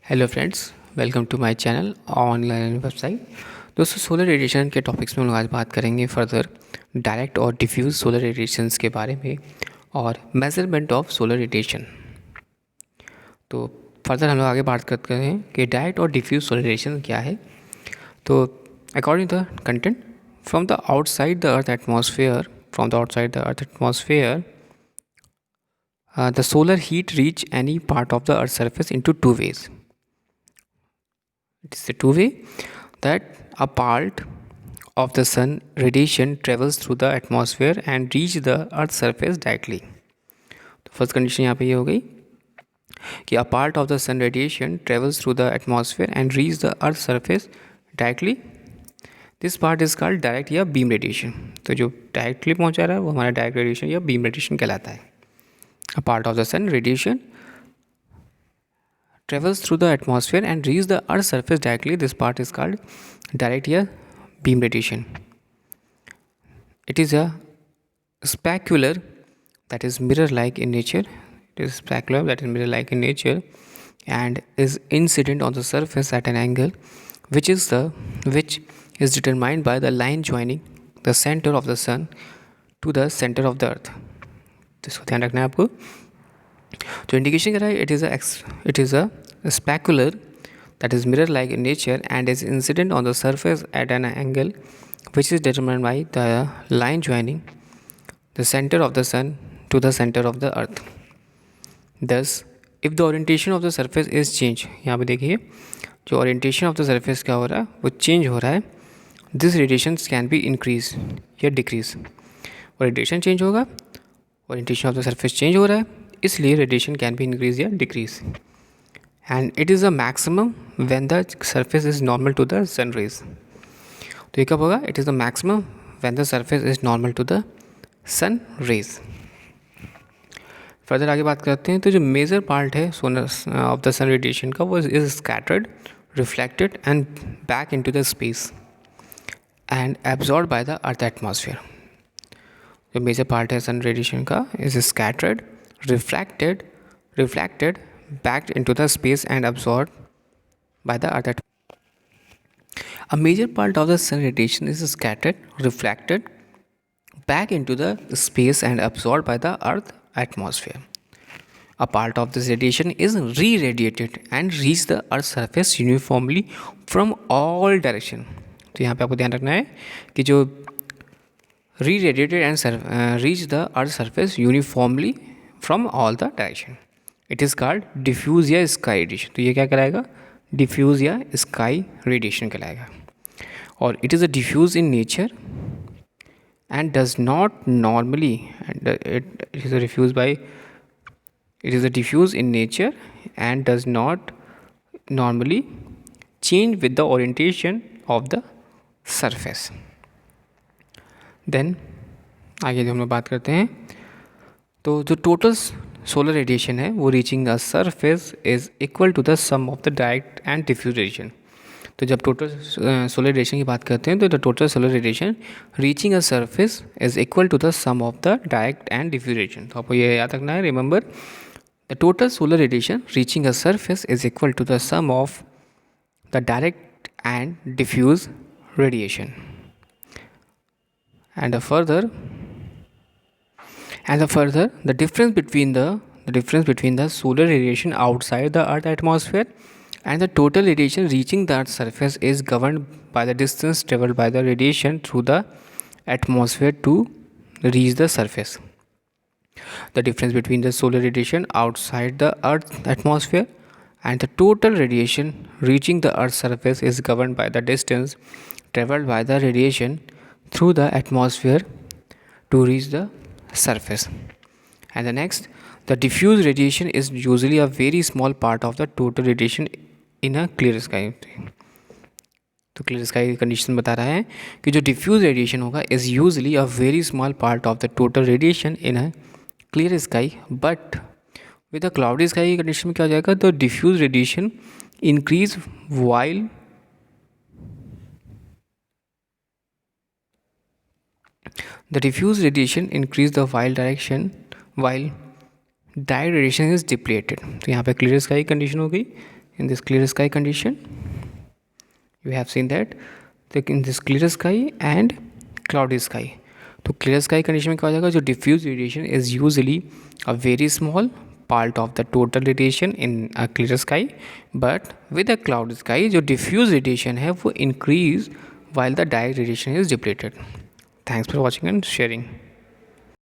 Hello friends, welcome to my channel online website. दोस्तों, solar radiation के topics में हम लोग आज बात करेंगे फर्दर डायरेक्ट और डिफ्यूज सोलर रेडिएशंस के बारे में और मेजरमेंट ऑफ सोलर रेडिएशन। तो फर्दर हम लोग आगे बात करते हैं कि डायरेक्ट और डिफ्यूज सोलर रेडिएशन क्या है। तो according the content from the outside the earth atmosphere the solar heat reach any part of the earth's surface into two ways. It is a two way that a part of the sun radiation travels through the atmosphere and reach the earth's surface directly. तो first condition यहाँ पे ये हो गई कि a part of the sun radiation travels through the atmosphere and reach the earth's surface directly. This part is called direct या beam radiation. तो जो डायरेक्टली पहुँचा रहा है वो हमारा डायरेक्ट रेडिएशन या बीम रेडिएशन कहलाता है। A part of the sun radiation travels through the atmosphere and reaches the earth's surface directly. This part is called direct या beam radiation. It is a specular that is mirror-like in nature. It is specular that is mirror-like in nature and is incident on the surface at an angle which is determined by the line joining the center of the sun to the center of the earth. तो इसको ध्यान रखना है आपको। तो indication कर रहा है it is a specular that is mirror like in nature and is incident on the surface at an angle which is determined by the line joining the center of the sun to the center of the earth. Thus if the orientation of the surface is change, यहाँ पे देखिए जो orientation of the surface क्या हो रहा है वो change हो रहा है, this radiations can be increase या decrease। ओरिएंटेशन चेंज होगा, orientation of the surface change हो रहा है, इसलिए रेडिएशन कैन बी इंक्रीज या decrease. And it is a maximum when the surface is normal to the sun rays. तो ये कब होगा? It is the maximum when the surface is normal to the sun rays. Further आगे बात करते हैं। तो जो मेजर पार्ट है solar of the sun radiation का वो is scattered, reflected and back into the space and absorb by the earth atmosphere. जो मेजर पार्ट है सन रेडिएशन का is scattered, reflected back into the space and absorbed by the earth. A major part of the sun radiation is scattered, reflected back into the space and absorbed by the earth atmosphere. A part of this radiation is re-radiated and reach the earth's surface uniformly from all direction. तो यहाँ पे आपको ध्यान रखना है कि जो re-radiated and reach the earth's surface uniformly from all the direction. It is called diffuse या sky radiation. तो ये क्या कहलाएगा? diffuse या sky radiation कहलाएगा। और it is a diffuse in nature and does not normally it is a diffuse in nature and does not normally change with the orientation of the surface. Then आगे जो हम लोग बात करते हैं, तो जो टोटल सोलर रेडिएशन है वो reaching a surface is equal to the sum of the direct and diffuse radiation. तो जब टोटल सोलर रेडिएशन की बात करते हैं तो the total solar radiation reaching a surface is equal to the sum of the direct and diffuse radiation. तो आपको ये याद रखना है, remember the total solar radiation reaching a surface is equal to the sum of the direct and diffuse radiation. And further, the difference between the solar radiation outside the Earth atmosphere and the total radiation reaching the Earth's surface is governed by the distance traveled by the radiation through the atmosphere to reach the surface. The difference between the solar radiation outside the Earth's atmosphere and the total radiation reaching the Earth's surface is governed by the distance traveled by the radiation through the atmosphere to reach the surface. And the next, the diffuse radiation is usually a very small part of the total radiation in a clear sky. तो clear sky condition बता रहा है कि जो diffuse radiation होगा is usually a very small part of the total radiation in a clear sky, but with a cloudy sky condition में क्या हो जाएगा? तो diffuse radiation increase while the diffuse radiation increase the while direct radiation is depleted. तो यहाँ पे clear sky condition हो गई, in this clear sky condition, you have seen that in this clear sky and cloudy sky, तो clear sky condition में क्या हो जाएगा, जो diffuse radiation is usually a very small part of the total radiation in a clear sky, but with a cloud sky जो diffuse radiation है वो increase while the direct radiation is depleted. Thanks for watching and sharing.